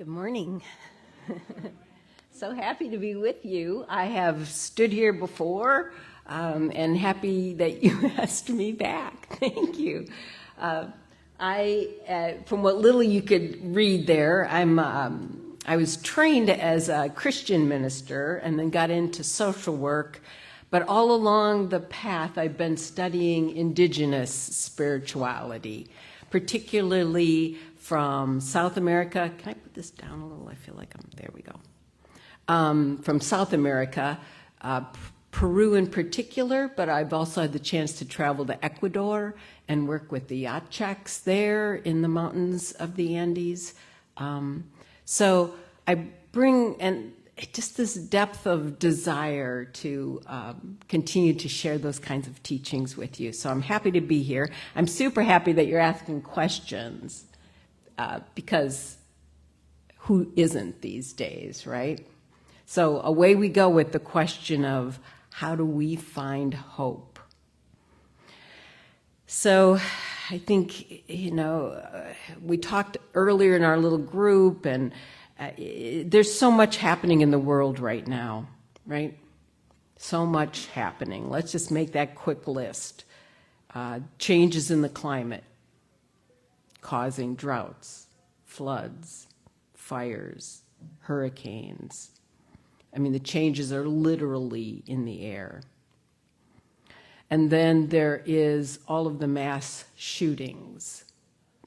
Good morning. So happy to be with you. I have stood here before and happy that you asked me back. Thank you. From what little you could read there, I was trained as a Christian minister and then got into social work. But all along the path, I've been studying indigenous spirituality, particularly from South America. Can I put this down a little? I feel like there we go. From South America, Peru in particular, but I've also had the chance to travel to Ecuador and work with the Yachacs there in the mountains of the Andes. So I bring just this depth of desire to continue to share those kinds of teachings with you. So I'm happy to be here. I'm super happy that you're asking questions because who isn't these days, right? So away we go with the question of how do we find hope? So I think, we talked earlier in our little group, and there's so much happening in the world right now, right? So much happening. Let's just make that quick list. Changes in the climate, causing droughts, floods, fires, hurricanes. I mean, the changes are literally in the air. And then there is all of the mass shootings.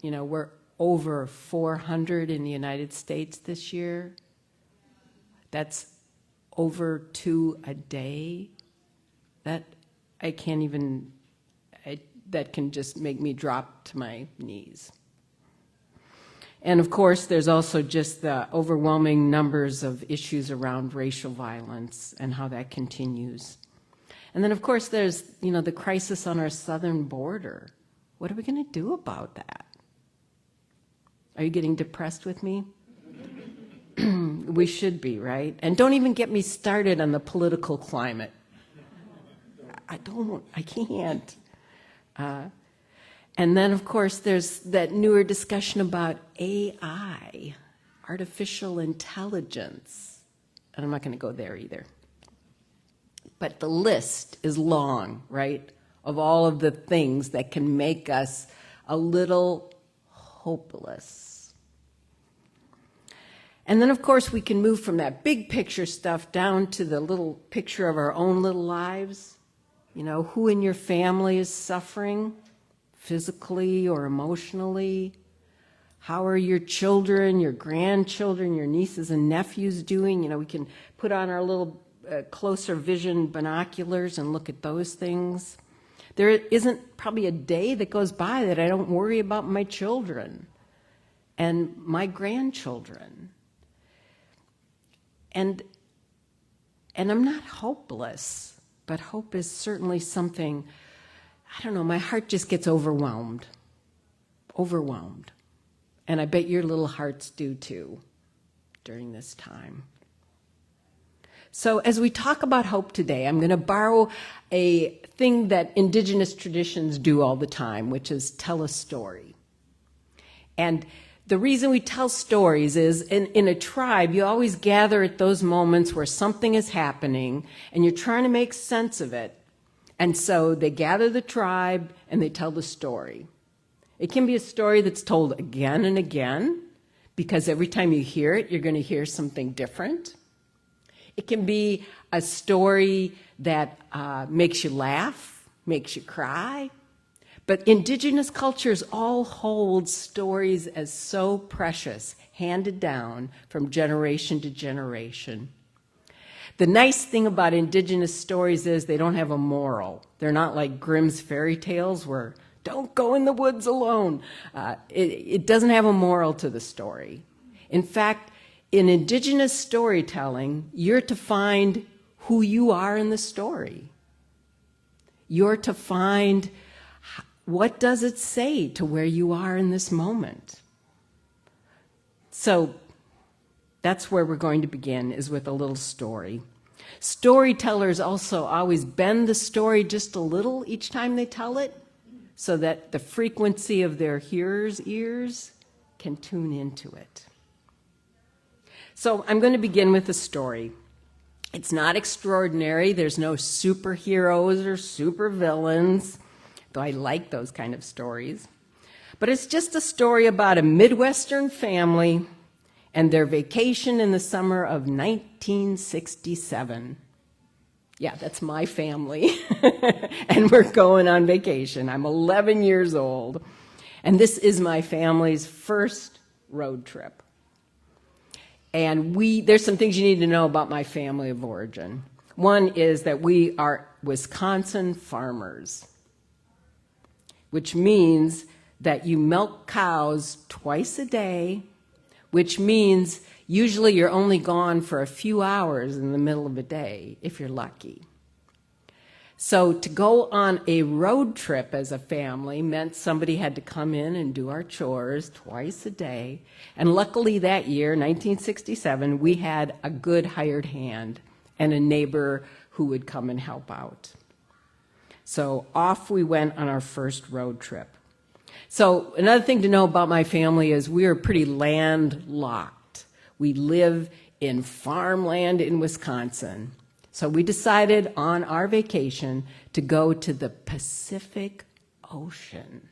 We're over 400 in the United States this year. That's over 2 a day. That can just make me drop to my knees. And of course, there's also just the overwhelming numbers of issues around racial violence and how that continues. And then, of course, there's, the crisis on our southern border. What are we going to do about that? Are you getting depressed with me? We should be, right? And don't even get me started on the political climate. I can't. And then, of course, there's that newer discussion about AI, artificial intelligence. And I'm not going to go there either. But the list is long, right, of all of the things that can make us a little hopeless. And then, of course, we can move from that big picture stuff down to the little picture of our own little lives. Who in your family is suffering, physically or emotionally? How are your children, your grandchildren, your nieces and nephews doing? We can put on our little closer vision binoculars and look at those things. There isn't probably a day that goes by that I don't worry about my children and my grandchildren. And I'm not hopeless, but hope is certainly something, I don't know, my heart just gets overwhelmed. And I bet your little hearts do too during this time. So as we talk about hope today, I'm going to borrow a thing that indigenous traditions do all the time, which is tell a story. And the reason we tell stories is in a tribe, you always gather at those moments where something is happening and you're trying to make sense of it. And so they gather the tribe and they tell the story. It can be a story that's told again and again, because every time you hear it, you're going to hear something different. It can be a story that makes you laugh, makes you cry. But indigenous cultures all hold stories as so precious, handed down from generation to generation. The nice thing about indigenous stories is they don't have a moral. They're not like Grimm's fairy tales where don't go in the woods alone. It doesn't have a moral to the story. In fact, in indigenous storytelling, you're to find who you are in the story. You're to find what does it say to where you are in this moment. So that's where we're going to begin, is with a little story. Storytellers also always bend the story just a little each time they tell it, so that the frequency of their hearers' ears can tune into it. So I'm going to begin with a story. It's not extraordinary. There's no superheroes or supervillains, though I like those kind of stories. But it's just a story about a Midwestern family and their vacation in the summer of 1967. Yeah, that's my family. And we're going on vacation. I'm 11 years old. And this is my family's first road trip. And there's some things you need to know about my family of origin. One is that we are Wisconsin farmers, which means that you milk cows twice a day, which means usually you're only gone for a few hours in the middle of a day, if you're lucky. So to go on a road trip as a family meant somebody had to come in and do our chores twice a day. And luckily that year, 1967, we had a good hired hand and a neighbor who would come and help out. So off we went on our first road trip. So another thing to know about my family is we are pretty landlocked. We live in farmland in Wisconsin. So we decided on our vacation to go to the Pacific Ocean.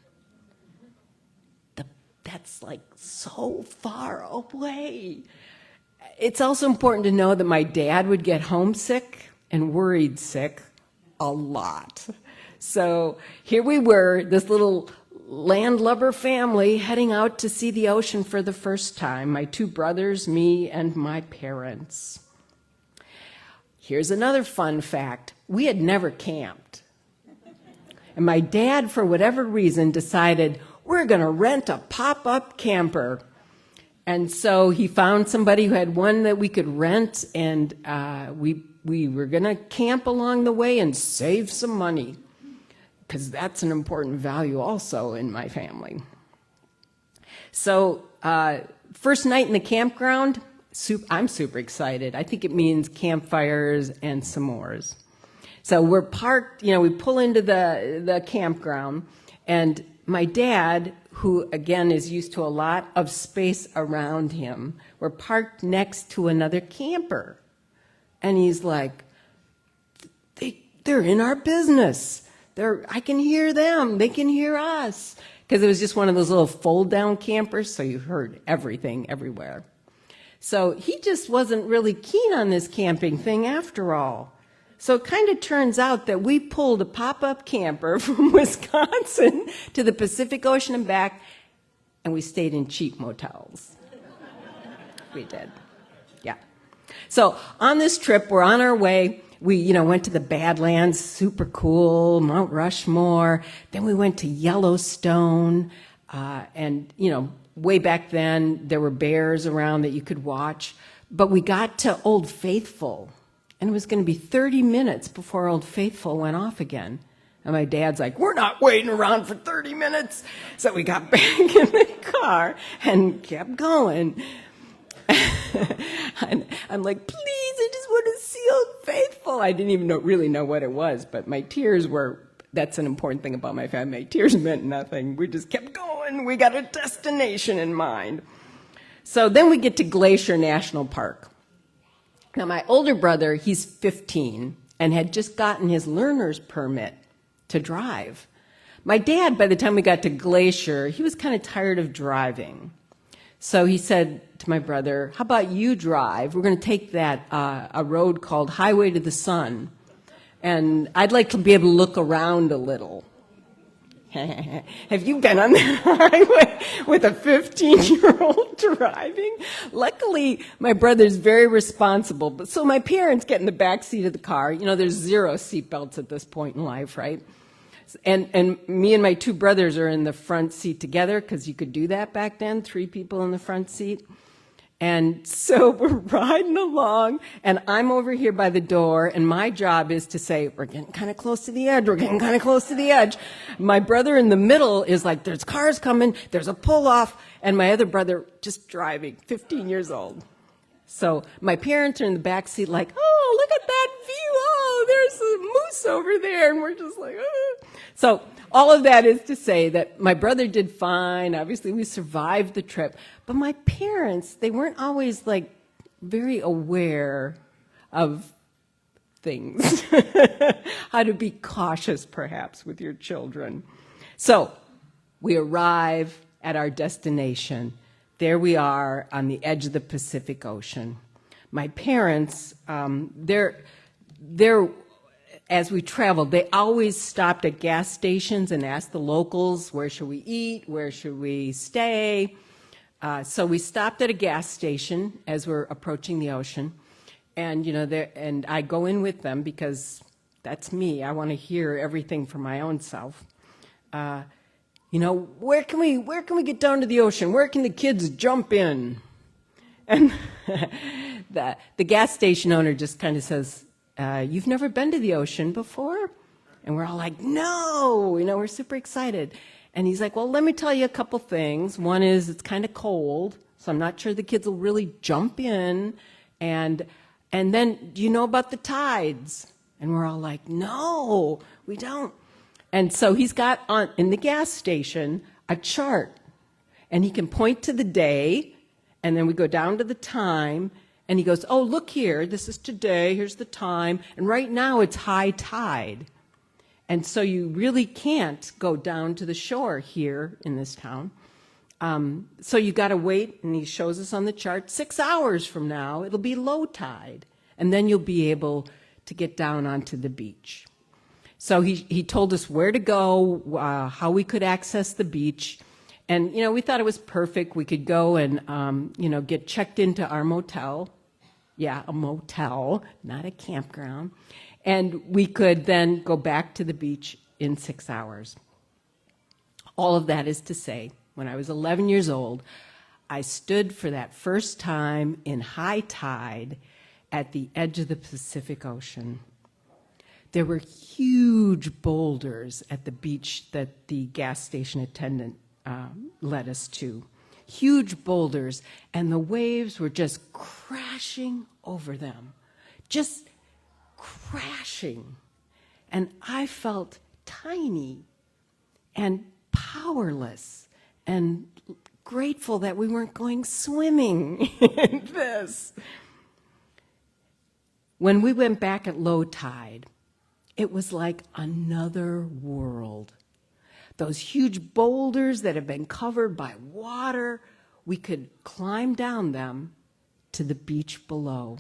That's like so far away. It's also important to know that my dad would get homesick and worried sick a lot. So here we were, this little landlubber family heading out to see the ocean for the first time. My two brothers, me, and my parents. Here's another fun fact. We had never camped. And my dad, for whatever reason, decided we're going to rent a pop-up camper. And so he found somebody who had one that we could rent, and we were going to camp along the way and save some money, because that's an important value also in my family. So first night in the campground, I'm super excited. I think it means campfires and s'mores. So we're parked, we pull into the campground, and my dad, who again is used to a lot of space around him, we're parked next to another camper. And he's like, they're in our business. I can hear them. They can hear us. Because it was just one of those little fold-down campers, so you heard everything everywhere. So he just wasn't really keen on this camping thing after all. So it kind of turns out that we pulled a pop-up camper from Wisconsin to the Pacific Ocean and back, and we stayed in cheap motels. We did. Yeah. So on this trip, we're on our way. We, went to the Badlands, super cool, Mount Rushmore. Then we went to Yellowstone, and, way back then, there were bears around that you could watch. But we got to Old Faithful, and it was going to be 30 minutes before Old Faithful went off again. And my dad's like, we're not waiting around for 30 minutes. So we got back in the car and kept going. And I'm like, please, I just want to see Old Faithful. I didn't even really know what it was, but my tears that's an important thing about my family. My tears meant nothing. We just kept going. We got a destination in mind. So then we get to Glacier National Park. Now, my older brother, he's 15 and had just gotten his learner's permit to drive. My dad, by the time we got to Glacier, he was kind of tired of driving. So he said to my brother, how about you drive? We're going to take a road called Highway to the Sun. And I'd like to be able to look around a little. Have you been on that highway with a 15-year-old driving? Luckily, my brother's very responsible. But so my parents get in the back seat of the car. There's 0 seatbelts at this point in life, right? And me and my two brothers are in the front seat together, because you could do that back then, 3 people in the front seat. And so we're riding along, and I'm over here by the door, and my job is to say, we're getting kind of close to the edge, we're getting kind of close to the edge. My brother in the middle is like, there's cars coming, there's a pull-off, and my other brother just driving, 15 years old. So my parents are in the back seat like, oh, look at that view, oh, there's a moose over there, and we're just like, oh. So all of that is to say that my brother did fine. Obviously, we survived the trip. But my parents, they weren't always like very aware of things, how to be cautious perhaps with your children. So we arrive at our destination. There we are on the edge of the Pacific Ocean. My parents, as we traveled, they always stopped at gas stations and asked the locals, where should we eat, where should we stay? So we stopped at a gas station as we're approaching the ocean. And, and I go in with them because that's me. I want to hear everything for my own self. Where can we get down to the ocean? Where can the kids jump in? And the gas station owner just kind of says, you've never been to the ocean before? And we're all like, no, we're super excited. And he's like, well, let me tell you a couple things. One is it's kind of cold, so I'm not sure the kids will really jump in. And then, do you know about the tides? And we're all like, no, we don't. And so he's got in the gas station a chart, and he can point to the day, and then we go down to the time, and he goes, oh, look here, this is today, here's the time, and right now it's high tide. And so you really can't go down to the shore here in this town. So you got to wait, and he shows us on the chart, 6 hours from now, it'll be low tide, and then you'll be able to get down onto the beach. So he told us where to go, how we could access the beach, and, we thought it was perfect. We could go and, get checked into our motel. Yeah, a motel, not a campground. And we could then go back to the beach in 6 hours. All of that is to say, when I was 11 years old, I stood for that first time in high tide at the edge of the Pacific Ocean. There were huge boulders at the beach that the gas station attendant led us to. Huge boulders, and the waves were just crashing over them. Just crashing. And I felt tiny and powerless and grateful that we weren't going swimming in this. When we went back at low tide, it was like another world. Those huge boulders that have been covered by water, we could climb down them to the beach below.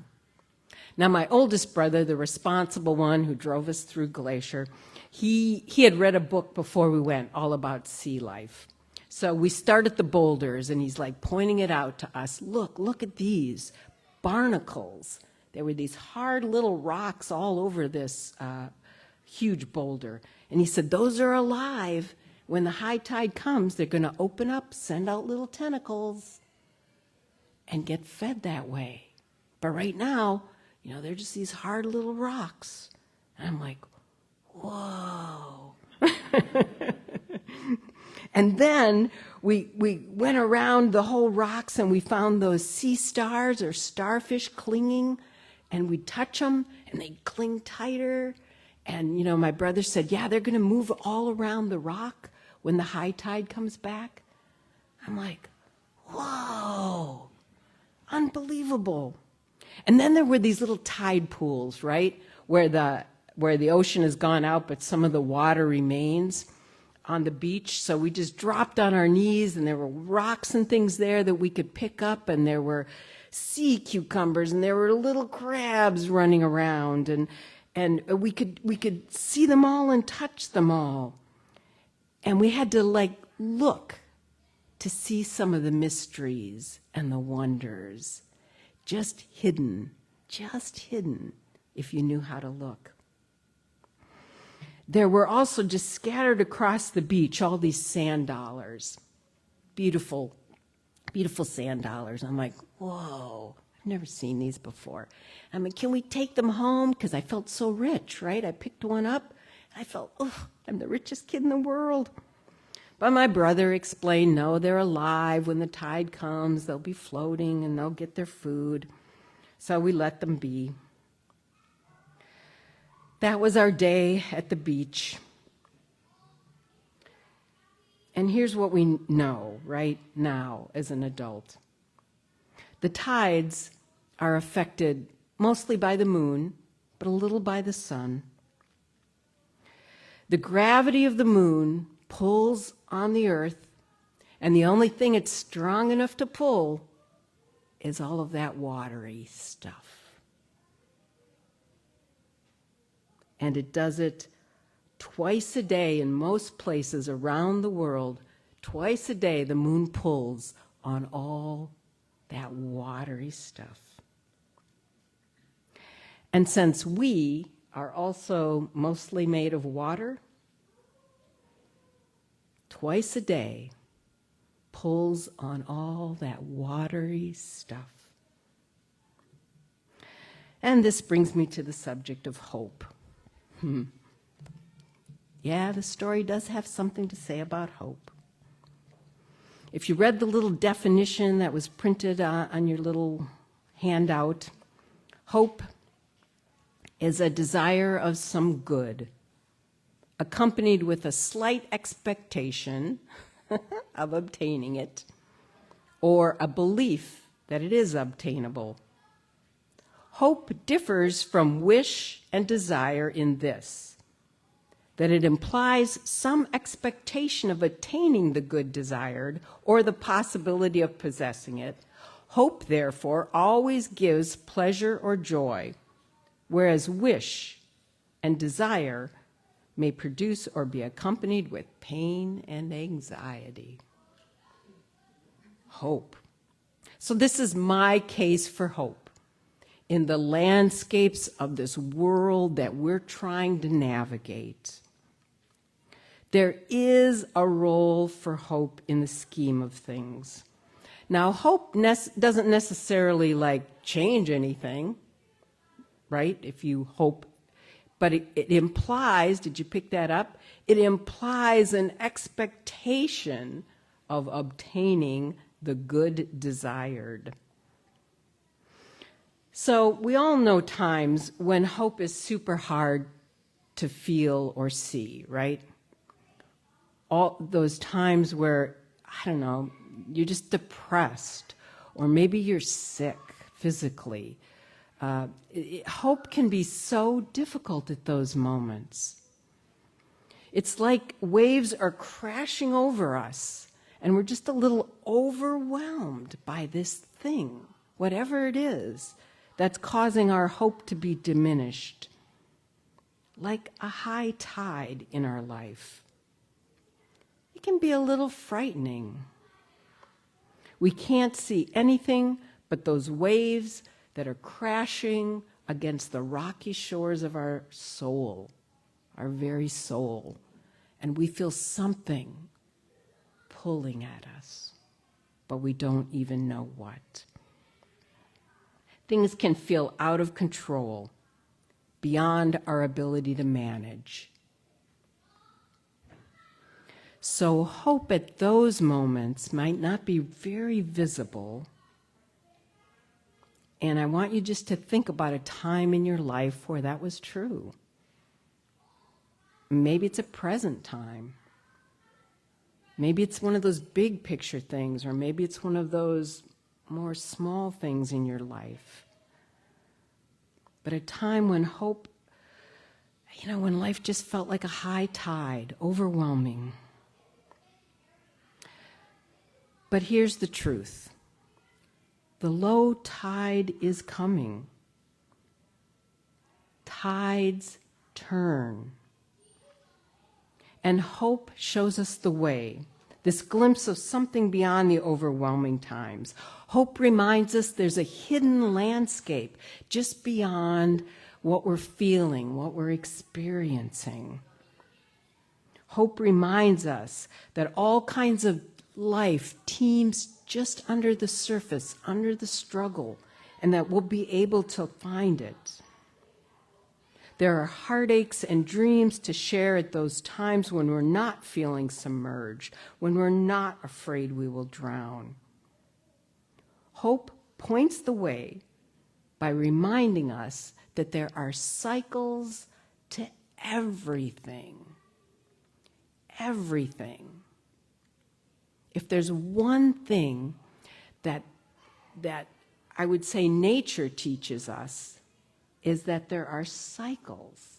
Now, my oldest brother, the responsible one who drove us through Glacier, he had read a book before we went all about sea life. So we start at the boulders, and he's like pointing it out to us. Look at these barnacles. There were these hard little rocks all over this huge boulder. And he said, those are alive. When the high tide comes, they're going to open up, send out little tentacles, and get fed that way. But right now, they're just these hard little rocks. And I'm like, whoa. And then we went around the whole rocks, and we found those sea stars or starfish clinging, and we'd touch them, and they'd cling tighter. And, my brother said, yeah, they're going to move all around the rock when the high tide comes back. I'm like, whoa, unbelievable. And then there were these little tide pools, right, where the ocean has gone out, but some of the water remains on the beach. So we just dropped on our knees, and there were rocks and things there that we could pick up, and there were sea cucumbers, and there were little crabs running around, and we could see them all and touch them all. And we had to look to see some of the mysteries and the wonders, just hidden if you knew how to look. There were also just scattered across the beach all these sand dollars, beautiful, beautiful sand dollars. I'm like, whoa, I've never seen these before. I'm like, can we take them home? Because I felt so rich, right? I picked one up, and I felt, oh, I'm the richest kid in the world. But my brother explained, no, they're alive. When the tide comes, they'll be floating, and they'll get their food. So we let them be. That was our day at the beach. And here's what we know right now as an adult. The tides are affected mostly by the moon, but a little by the sun. The gravity of the moon pulls on the earth, and the only thing it's strong enough to pull is all of that watery stuff. And it does it twice a day in most places around the world. Twice a day the moon pulls on all that watery stuff. And since we are also mostly made of water, twice a day pulls on all that watery stuff. And this brings me to the subject of hope. Yeah, the story does have something to say about hope. If you read the little definition that was printed on your little handout, hope is a desire of some good, accompanied with a slight expectation of obtaining it, or a belief that it is obtainable. Hope differs from wish and desire in this, that it implies some expectation of attaining the good desired or the possibility of possessing it. Hope, therefore, always gives pleasure or joy, whereas wish and desire may produce or be accompanied with pain and anxiety. Hope. So this is my case for hope in the landscapes of this world that we're trying to navigate. There is a role for hope in the scheme of things. Now, hope doesn't necessarily change anything, right? If you hope, but it implies, did you pick that up? It implies an expectation of obtaining the good desired. So we all know times when hope is super hard to feel or see, right? All those times where, I don't know, you're just depressed, or maybe you're sick physically. Hope can be so difficult at those moments. It's like waves are crashing over us, and we're just a little overwhelmed by this thing, whatever it is, that's causing our hope to be diminished, like a high tide in our life. It can be a little frightening. We can't see anything but those waves that are crashing against the rocky shores of our soul, our very soul, and we feel something pulling at us, but we don't even know what. Things can feel out of control, beyond our ability to manage. So hope at those moments might not be very visible. And I want you just to think about a time in your life where that was true. Maybe it's a present time. Maybe it's one of those big picture things, or maybe it's one of those more small things in your life. But a time when hope, when life just felt like a high tide, overwhelming. But here's the truth. The low tide is coming. Tides turn. And hope shows us the way, this glimpse of something beyond the overwhelming times. Hope reminds us there's a hidden landscape just beyond what we're feeling, what we're experiencing. Hope reminds us that all kinds of life teems just under the surface, under the struggle, and that we'll be able to find it. There are heartaches and dreams to share at those times when we're not feeling submerged, when we're not afraid we will drown. Hope points the way by reminding us that there are cycles to everything. Everything. If there's one thing that I would say nature teaches us is that there are cycles.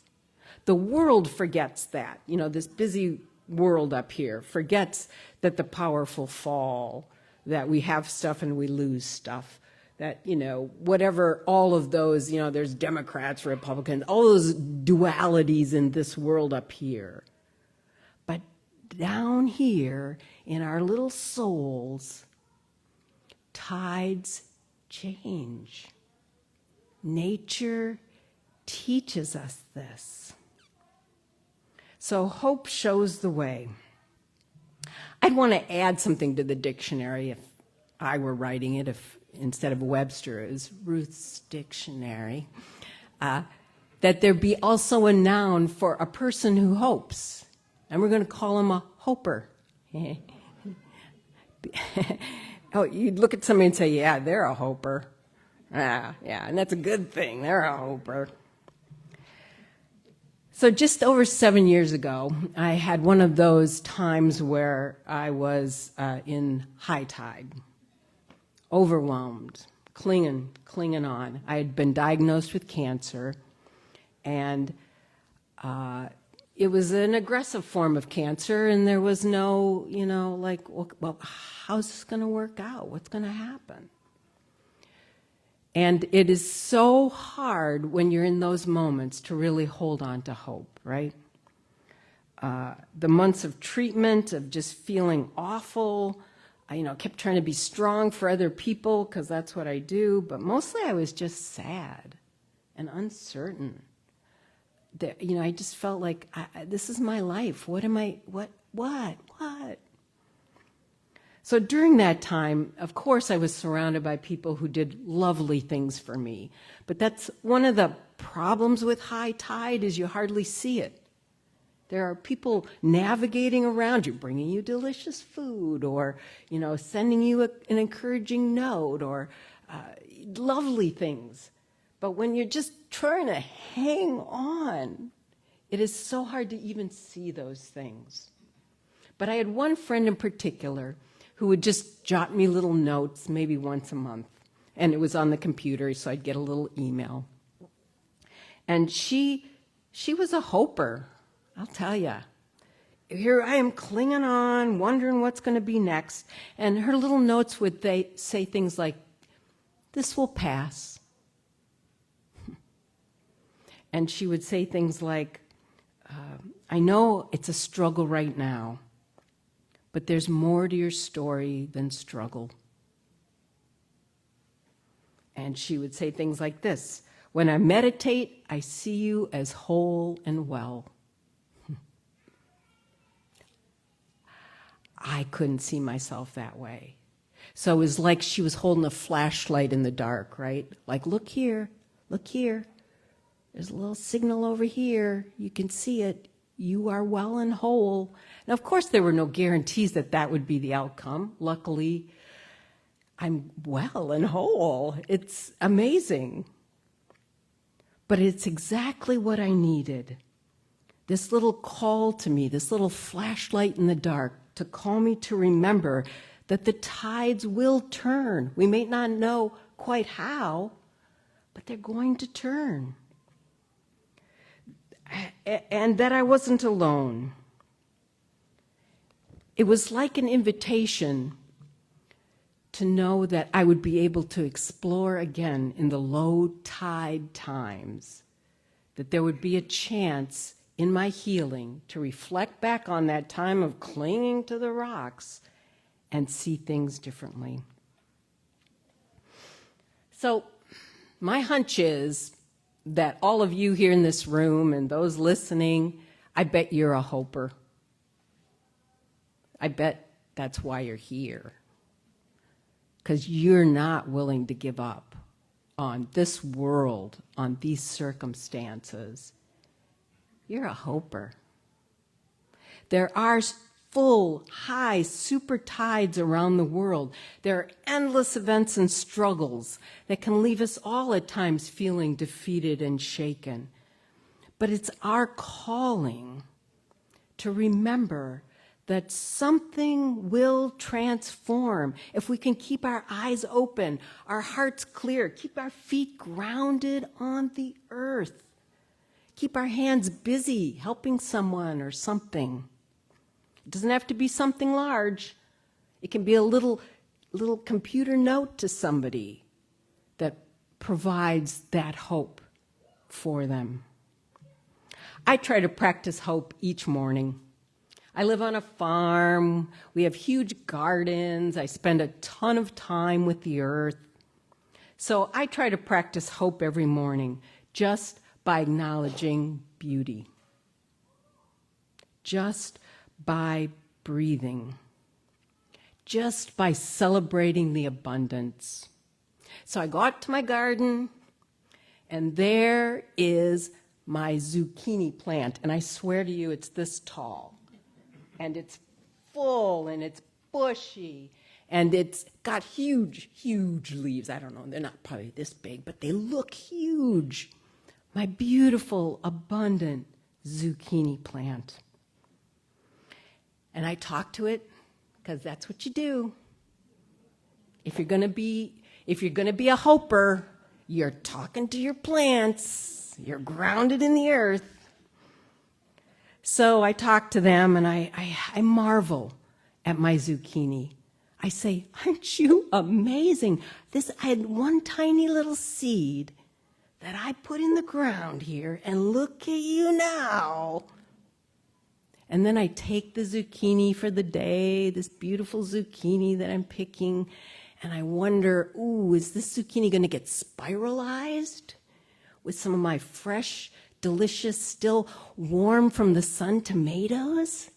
The world forgets that. You know, this busy world up here forgets that the powerful fall, that we have stuff and we lose stuff, that, you know, whatever, all of those, you know, there's Democrats, Republicans, all those dualities in this world up here. But down here in our little souls, tides change. Nature teaches us this. So hope shows the way. I'd want to add something to the dictionary if I were writing it, if instead of Webster, it was Ruth's dictionary, that there be also a noun for a person who hopes, and we're going to call him a hoper. Oh, you'd look at somebody and say, yeah, they're a hoper. Yeah, and that's a good thing. They're a hoper. So just over 7 years ago, I had one of those times where I was in high tide, overwhelmed, clinging on. I had been diagnosed with cancer, and it was an aggressive form of cancer, and there was no, you know, like, well, how's this going to work out? What's going to happen? And it is so hard when you're in those moments to really hold on to hope, right? The months of treatment, of just feeling awful, I kept trying to be strong for other people because that's what I do, but mostly I was just sad and uncertain. I just felt like, this is my life. What? So during that time, of course, I was surrounded by people who did lovely things for me. But that's one of the problems with high tide is you hardly see it. There are people navigating around you, bringing you delicious food, or sending you an encouraging note, or lovely things. But when you're just trying to hang on, it is so hard to even see those things. But I had one friend in particular who would just jot me little notes, maybe once a month. And it was on the computer, so I'd get a little email. And she was a hoper, I'll tell you. Here I am clinging on, wondering what's going to be next. And her little notes would say things like, "This will pass." And she would say things like, "I know it's a struggle right now, but there's more to your story than struggle." And she would say things like this: "When I meditate, I see you as whole and well." I couldn't see myself that way. So it was like she was holding a flashlight in the dark, right? Like, look here, look here. There's a little signal over here. You can see it. You are well and whole. Now, of course, there were no guarantees that would be the outcome. Luckily, I'm well and whole. It's amazing. But it's exactly what I needed. This little call to me, this little flashlight in the dark, to call me to remember that the tides will turn. We may not know quite how, but they're going to turn. And that I wasn't alone. It was like an invitation to know that I would be able to explore again in the low tide times, that there would be a chance in my healing to reflect back on that time of clinging to the rocks and see things differently. So my hunch is that all of you here in this room and those listening, I bet you're a hoper. I bet that's why you're here. Because you're not willing to give up on this world, on these circumstances. You're a hoper. There are full, high, super tides around the world. There are endless events and struggles that can leave us all at times feeling defeated and shaken. But it's our calling to remember that something will transform if we can keep our eyes open, our hearts clear, keep our feet grounded on the earth, keep our hands busy helping someone or something. It doesn't have to be something large. It can be a little computer note to somebody that provides that hope for them. I try to practice hope each morning. I live on a farm. We have huge gardens. I spend a ton of time with the earth. So I try to practice hope every morning just by acknowledging beauty, just by breathing, just by celebrating the abundance. So I go out to my garden, and there is my zucchini plant. And I swear to you, it's this tall. And it's full, and it's bushy, and it's got huge, huge leaves. I don't know, they're not probably this big, but they look huge. My beautiful, abundant zucchini plant. And I talk to it, because that's what you do. If you're going to be a hoper, you're talking to your plants. You're grounded in the earth. So I talk to them, and I marvel at my zucchini. I say, aren't you amazing? I had one tiny little seed that I put in the ground here, and look at you now. And then I take the zucchini for the day, this beautiful zucchini that I'm picking, and I wonder, is this zucchini going to get spiralized with some of my fresh, delicious, still warm from the sun tomatoes?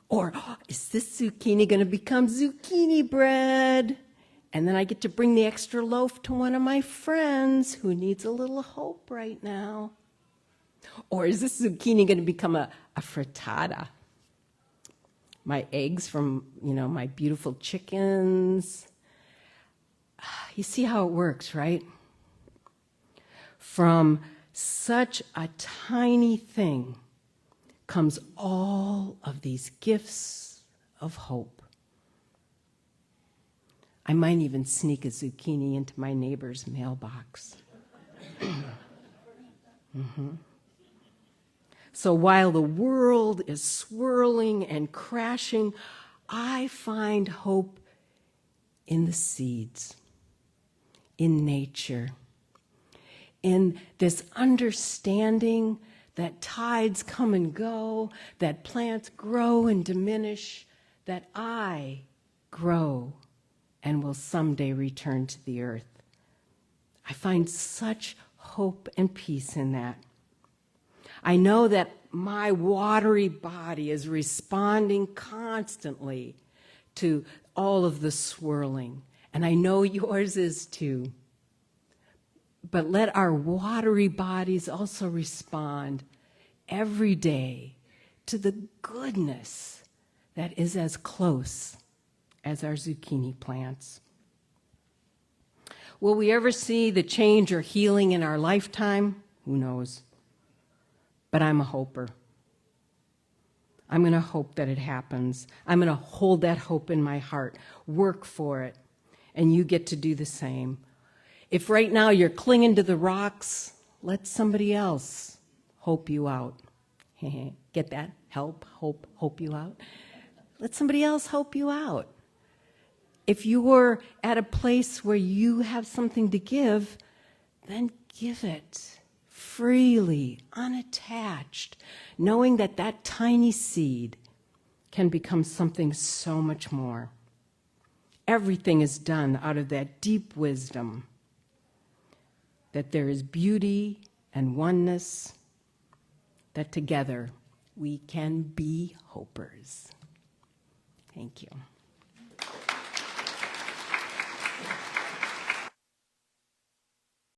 Or is this zucchini going to become zucchini bread? And then I get to bring the extra loaf to one of my friends who needs a little hope right now. Or is this zucchini going to become a frittata? My eggs from, my beautiful chickens. You see how it works, right? From such a tiny thing comes all of these gifts of hope. I might even sneak a zucchini into my neighbor's mailbox. So while the world is swirling and crashing, I find hope in the seeds, in nature, in this understanding that tides come and go, that plants grow and diminish, that I grow and will someday return to the earth. I find such hope and peace in that. I know that my watery body is responding constantly to all of the swirling, and I know yours is too. But let our watery bodies also respond every day to the goodness that is as close as our zucchini plants. Will we ever see the change or healing in our lifetime? Who knows? But I'm a hoper. I'm going to hope that it happens. I'm going to hold that hope in my heart, work for it, and you get to do the same. If right now you're clinging to the rocks, let somebody else hope you out. Get that? Hope you out. Let somebody else hope you out. If you're at a place where you have something to give, then give it freely, unattached, knowing that that tiny seed can become something so much more. Everything is done out of that deep wisdom that there is beauty and oneness, that together we can be hopers. Thank you.